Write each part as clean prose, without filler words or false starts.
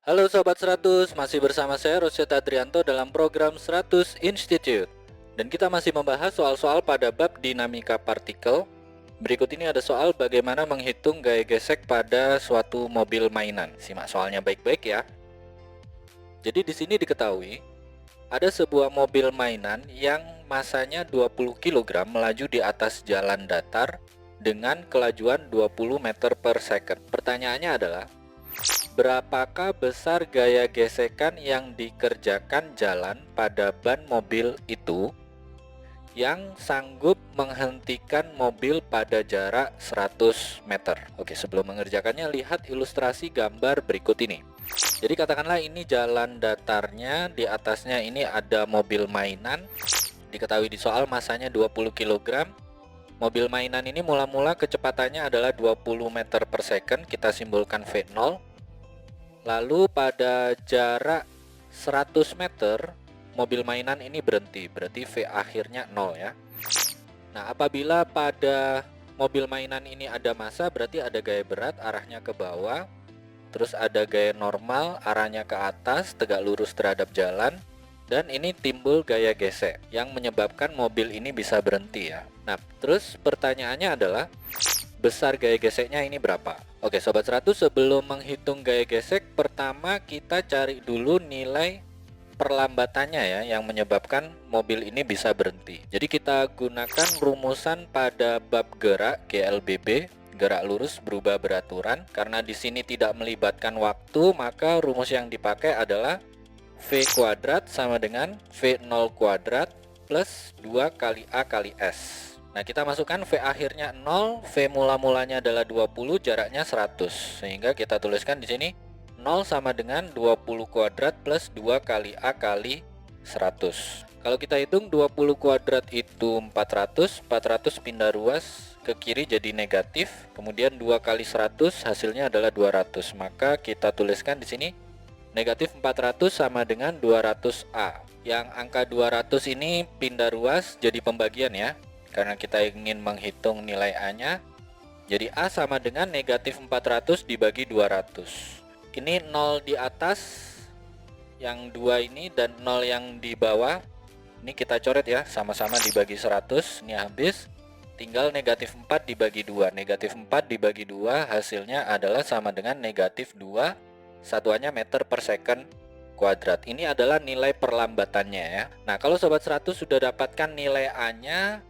Halo Sobat 100, masih bersama saya Rosyad Adrianto dalam program 100 Institute. Dan kita masih membahas soal-soal pada bab dinamika partikel. Berikut ini ada soal bagaimana menghitung gaya gesek pada suatu mobil mainan. Simak soalnya baik-baik ya. Jadi di sini diketahui ada sebuah mobil mainan yang masanya 20 kg melaju di atas jalan datar dengan kelajuan 20 meter per second. Pertanyaannya adalah, berapakah besar gaya gesekan yang dikerjakan jalan pada ban mobil itu yang sanggup menghentikan mobil pada jarak 100 meter? Oke, sebelum mengerjakannya, lihat ilustrasi gambar berikut ini. Jadi katakanlah ini jalan datarnya, di atasnya ini ada mobil mainan. Diketahui di soal masanya 20 kg. Mobil mainan ini mula-mula kecepatannya adalah 20 meter per second, kita simbolkan V0. Lalu pada jarak 100 meter, mobil mainan ini berhenti, berarti V akhirnya 0 ya. Nah, apabila pada mobil mainan ini ada massa, berarti ada gaya berat arahnya ke bawah, terus ada gaya normal arahnya ke atas, tegak lurus terhadap jalan, dan ini timbul gaya gesek yang menyebabkan mobil ini bisa berhenti ya. Nah, terus pertanyaannya adalah, besar gaya geseknya ini berapa? Oke Sobat 100, sebelum menghitung gaya gesek, pertama kita cari dulu nilai perlambatannya ya, yang menyebabkan mobil ini bisa berhenti. Jadi kita gunakan rumusan pada bab gerak GLBB, gerak lurus berubah beraturan. Karena di sini tidak melibatkan waktu, maka rumus yang dipakai adalah V kuadrat sama dengan V0 kuadrat plus 2 kali A kali S. Nah, kita masukkan V akhirnya 0, V mula-mulanya adalah 20, jaraknya 100. Sehingga kita tuliskan di sini 0 sama dengan 20 kuadrat plus 2 kali A kali 100. Kalau kita hitung 20 kuadrat itu 400, 400 pindah ruas ke kiri jadi negatif, kemudian 2 kali 100 hasilnya adalah 200. Maka kita tuliskan di sini negatif 400 sama dengan 200A. Yang angka 200 ini pindah ruas jadi pembagian ya, karena kita ingin menghitung nilai A-nya. Jadi A sama dengan negatif 400 dibagi 200. Ini 0 di atas, yang 2 ini, dan 0 yang di bawah. Ini kita coret ya, sama-sama dibagi 100. Ini habis, tinggal negatif 4 dibagi 2. Negatif 4 dibagi 2 hasilnya adalah sama dengan negatif 2, satuannya meter per second kuadrat. Ini adalah nilai perlambatannya ya. Nah, kalau Sobat 100 sudah dapatkan nilai A-nya,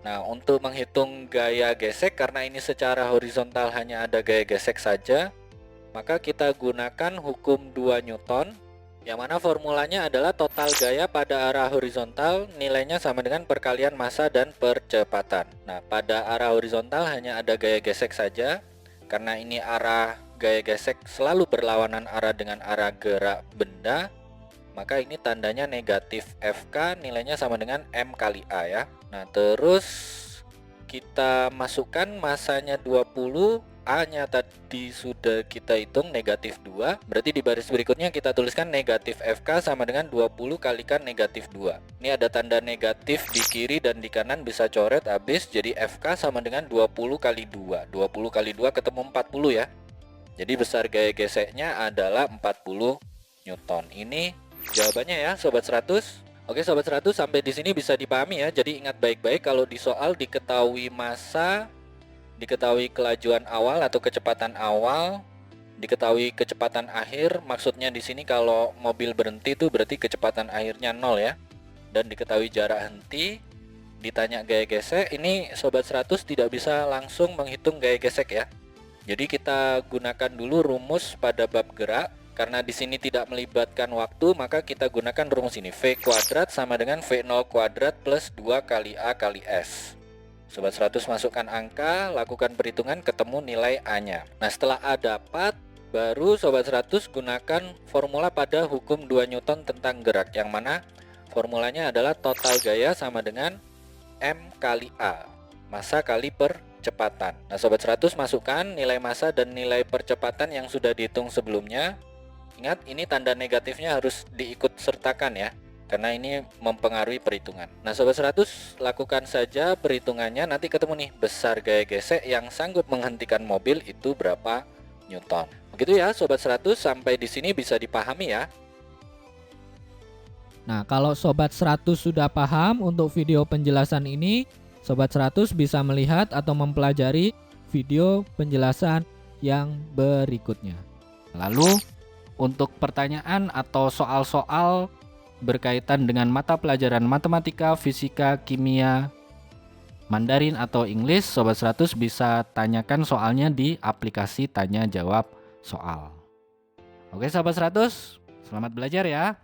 nah, untuk menghitung gaya gesek, karena ini secara horizontal hanya ada gaya gesek saja, maka kita gunakan hukum 2 Newton, yang mana formulanya adalah total gaya pada arah horizontal nilainya sama dengan perkalian massa dan percepatan. Nah, pada arah horizontal hanya ada gaya gesek saja, karena ini arah gaya gesek selalu berlawanan arah dengan arah gerak benda, maka ini tandanya negatif FK, nilainya sama dengan M kali A ya. Nah, terus kita masukkan masanya 20, A-nya tadi sudah kita hitung negatif 2. Berarti di baris berikutnya kita tuliskan negatif FK sama dengan 20 kalikan negatif 2. Ini ada tanda negatif di kiri dan di kanan, bisa coret habis. Jadi FK sama dengan 20 kali 2. 20 kali 2 ketemu 40 ya. Jadi besar gaya geseknya adalah 40 Newton. Ini jawabannya ya Sobat 100. Oke Sobat 100, sampai di sini bisa dipahami ya. Jadi ingat baik-baik, kalau di soal diketahui massa, diketahui kelajuan awal atau kecepatan awal, diketahui kecepatan akhir. Maksudnya di sini kalau mobil berhenti itu berarti kecepatan akhirnya 0 ya. Dan diketahui jarak henti, ditanya gaya gesek. Ini Sobat 100 tidak bisa langsung menghitung gaya gesek ya. Jadi kita gunakan dulu rumus pada bab gerak. Karena di sini tidak melibatkan waktu, maka kita gunakan rumus ini. V kuadrat sama dengan V0 kuadrat plus 2 kali A kali S. Sobat 100 masukkan angka, lakukan perhitungan, ketemu nilai A-nya. Nah, setelah A dapat, baru Sobat 100 gunakan formula pada hukum 2 Newton tentang gerak, yang mana formulanya adalah total gaya sama dengan M kali A, massa kali percepatan. Nah, Sobat 100 masukkan nilai massa dan nilai percepatan yang sudah dihitung sebelumnya. Ingat, ini tanda negatifnya harus diikut sertakan ya, karena ini mempengaruhi perhitungan. Nah Sobat 100, lakukan saja perhitungannya, nanti ketemu nih besar gaya gesek yang sanggup menghentikan mobil itu berapa Newton. Begitu ya Sobat 100, sampai di sini bisa dipahami ya. Nah, kalau Sobat 100 sudah paham untuk video penjelasan ini, Sobat 100 bisa melihat atau mempelajari video penjelasan yang berikutnya. Lalu, untuk pertanyaan atau soal-soal berkaitan dengan mata pelajaran matematika, fisika, kimia, Mandarin atau English, Sobat 100 bisa tanyakan soalnya di aplikasi tanya jawab soal. Oke Sobat 100, selamat belajar ya.